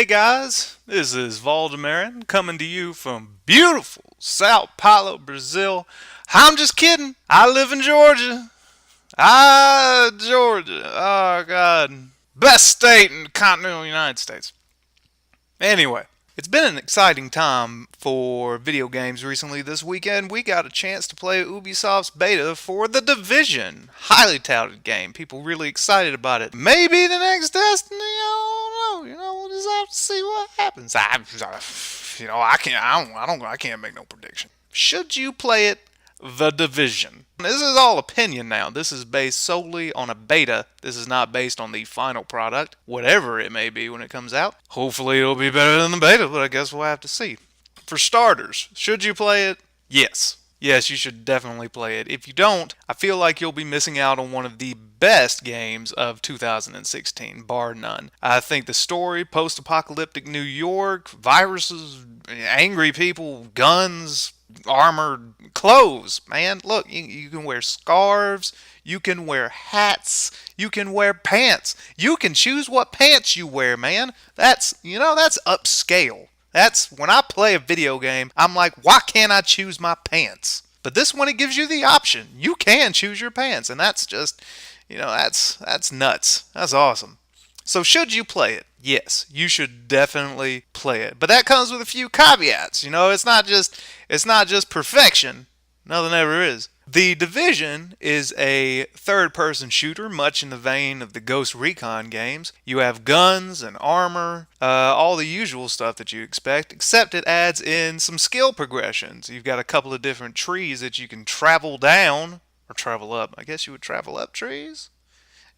Hey guys, this is Valdemarin coming to you from beautiful Sao Paulo, Brazil. I'm just kidding. I live in Georgia. Georgia. Oh God. Best state in the continental United States. Anyway, it's been an exciting time for video games recently. This weekend, we got a chance to play Ubisoft's beta for The Division. Highly touted game. People really excited about it. Maybe the next Destiny. I don't know. We'll just have to see what happens. I can't make no prediction. Should you play it? The Division. This is all opinion now. This is based solely on a beta. This is not based on the final product, whatever it may be when it comes out. Hopefully it'll be better than the beta, but I guess we'll have to see. For starters, should you play it? Yes. Yes, you should definitely play it. If you don't, I feel like you'll be missing out on one of the best games of 2016, bar none. I think the story, post-apocalyptic New York, viruses, angry people, guns, armored clothes, man. Look, you can wear scarves, you can wear hats, you can wear pants. You can choose what pants you wear, man. That's upscale. That's when I play a video game, I'm like, why can't I choose my pants? But this one, it gives you the option. You can choose your pants, and that's just, that's nuts. That's awesome. So should you play it? Yes, you should definitely play it. But that comes with a few caveats. It's not just perfection. Nothing ever is. The Division is a third-person shooter, much in the vein of the Ghost Recon games. You have guns and armor, all the usual stuff that you expect, except it adds in some skill progressions. You've got a couple of different trees that you can travel down, or travel up. I guess you would travel up trees?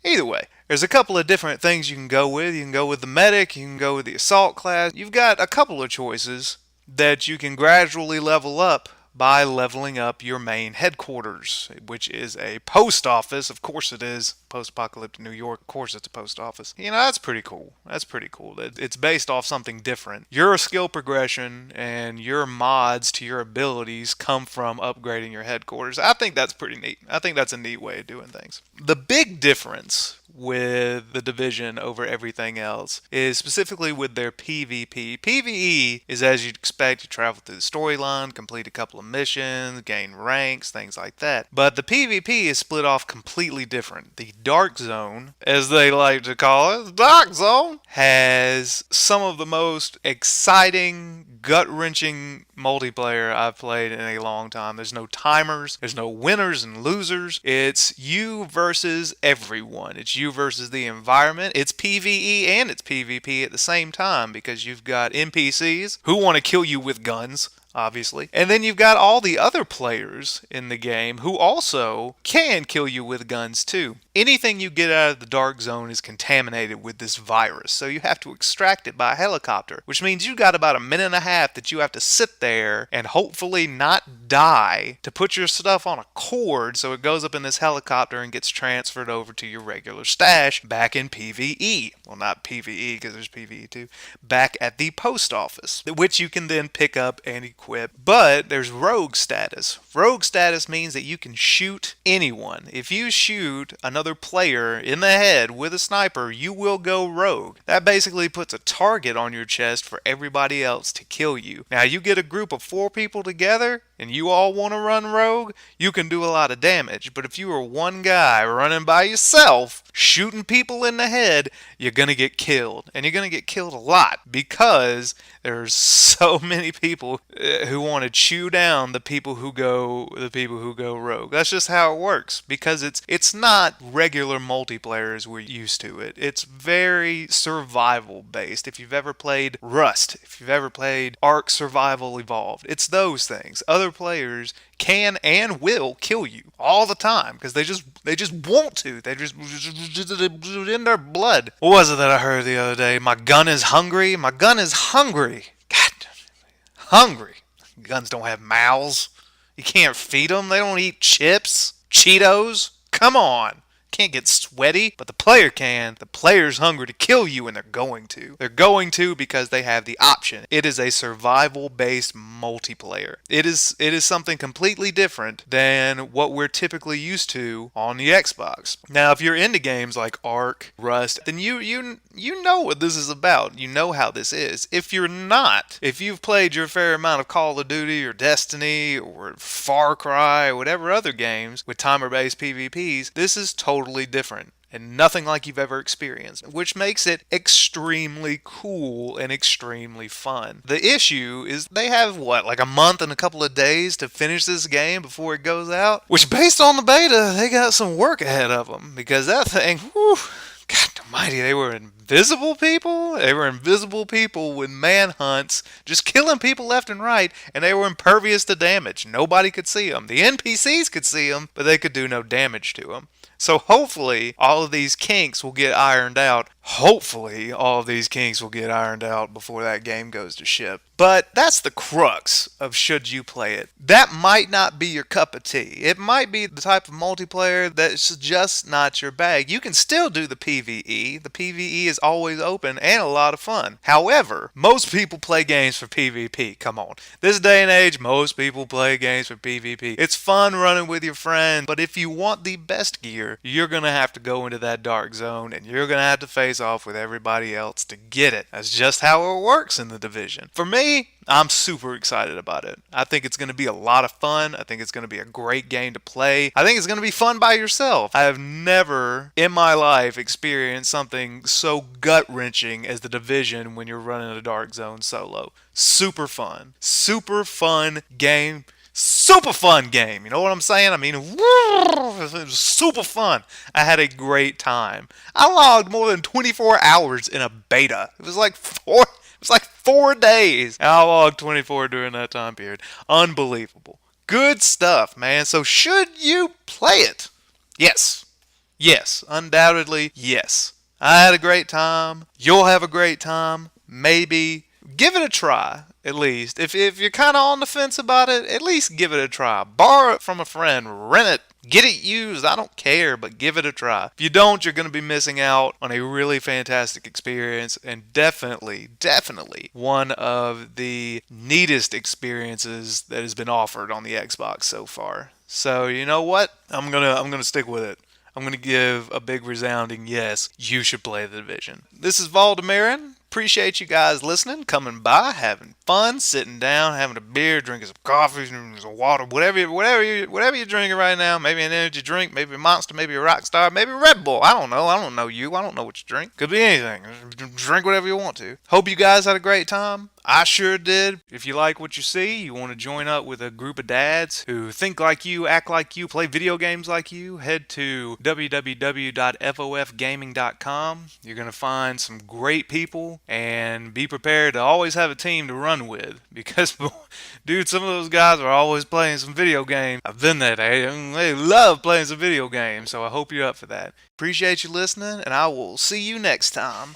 Either way, there's a couple of different things you can go with. You can go with the medic, you can go with the assault class. You've got a couple of choices that you can gradually level up by leveling up your main headquarters, which is a post office. Of course it is. Post-apocalyptic New York, of course it's a post office. That's pretty cool. That's pretty cool. It's based off something different. Your skill progression and your mods to your abilities come from upgrading your headquarters. I think that's pretty neat. I think that's a neat way of doing things. The big difference with the Division over everything else is specifically with their PvP. PvE is, as you'd expect, you travel through the storyline, complete a couple of missions, gain ranks, things like that. But the PvP is split off completely different. The Dark Zone, as they like to call it, the Dark Zone, has some of the most exciting, gut-wrenching multiplayer I've played in a long time. There's no timers, there's no winners and losers. It's you versus everyone. It's you versus the environment. It's PvE and it's PvP at the same time because you've got NPCs who want to kill you with guns, obviously. And then you've got all the other players in the game who also can kill you with guns too. Anything you get out of the Dark Zone is contaminated with this virus, so you have to extract it by helicopter, which means you got about a minute and a half that you have to sit there and hopefully not die to put your stuff on a cord so it goes up in this helicopter and gets transferred over to your regular stash back in PvE. Well, not PvE because there's PvE too. Back at the post office, which you can then pick up and equip. But there's rogue status. Rogue status means that you can shoot anyone. If you shoot another player in the head with a sniper, you will go rogue. That basically puts a target on your chest for everybody else to kill you. Now, you get a group of 4 people together and you all want to run rogue, you can do a lot of damage. But if you are one guy running by yourself, shooting people in the head, you're going to get killed. And you're going to get killed a lot because there's so many people who want to chew down the people who go rogue. That's just how it works because it's not regular multiplayer as we're used to it. It's very survival based. If you've ever played Rust, if you've ever played Ark Survival Evolved, it's those things. Other players can and will kill you all the time because they just want to. They just in their blood. What was it that I heard the other day? My gun is hungry. My gun is hungry. God, hungry. Guns don't have mouths. You can't feed them. They don't eat chips, Cheetos. Come on. can't get sweaty, but the player can. The player's hungry to kill you, and they're going to. They're going to because they have the option. It is a survival-based multiplayer. It is something completely different than what we're typically used to on the Xbox. Now, if you're into games like Ark, Rust, then you know what this is about. You know how this is. If you're not, if you've played your fair amount of Call of Duty or Destiny or Far Cry or whatever other games with timer-based PvPs, this is totally different and nothing like you've ever experienced, which makes it extremely cool and extremely fun. The issue is they have, like a month and a couple of days to finish this game before it goes out, which based on the beta, they got some work ahead of them, because that thing, whew, God almighty, they were invisible people. They were invisible people with manhunts, just killing people left and right, and they were impervious to damage. Nobody could see them. The NPCs could see them, but they could do no damage to them. So hopefully all of these kinks will get ironed out. Hopefully all of these kinks will get ironed out before that game goes to ship. But that's the crux of should you play it. That might not be your cup of tea. It might be the type of multiplayer that's just not your bag. You can still do the PvE. The PvE is always open and a lot of fun. However, most people play games for PvP. Come on. This day and age, most people play games for PvP. It's fun running with your friends, but if you want the best gear, you're going to have to go into that dark zone and you're going to have to face off with everybody else to get it. That's just how it works in the Division. For me, I'm super excited about it. I think it's going to be a lot of fun. I think it's going to be a great game to play. I think it's going to be fun by yourself. I have never in my life experienced something so gut-wrenching as the Division when you're running a dark zone solo. Super fun. Super fun game. Super fun game. You know what I'm saying? I mean, it was super fun. I had a great time. I logged more than 24 hours in a beta. It was like 4 days. And I logged 24 during that time period. Unbelievable. Good stuff, man. So should you play it? Yes. Yes. Undoubtedly, yes. I had a great time. You'll have a great time. Maybe. Give it a try, at least. If you're kind of on the fence about it, at least give it a try. Borrow it from a friend. Rent it. Get it used. I don't care, but give it a try. If you don't, you're going to be missing out on a really fantastic experience, and definitely one of the neatest experiences that has been offered on the Xbox so far. So, you know what? I'm going to stick with it. I'm going to give a big resounding yes. You should play The Division. This is Valdemarin. Appreciate you guys listening, coming by, having fun, sitting down, having a beer, drinking some coffee, some water, whatever you're drinking right now. Maybe an energy drink, maybe a Monster, maybe a Rockstar, maybe a Red Bull. I don't know. I don't know you. I don't know what you drink. Could be anything. Drink whatever you want to. Hope you guys had a great time. I sure did. If you like what you see, you want to join up with a group of dads who think like you, act like you, play video games like you, head to www.fofgaming.com. You're going to find some great people, and be prepared to always have a team to run with, because, dude, some of those guys are always playing some video games. I've been there. They love playing some video games, so I hope you're up for that. Appreciate you listening, and I will see you next time.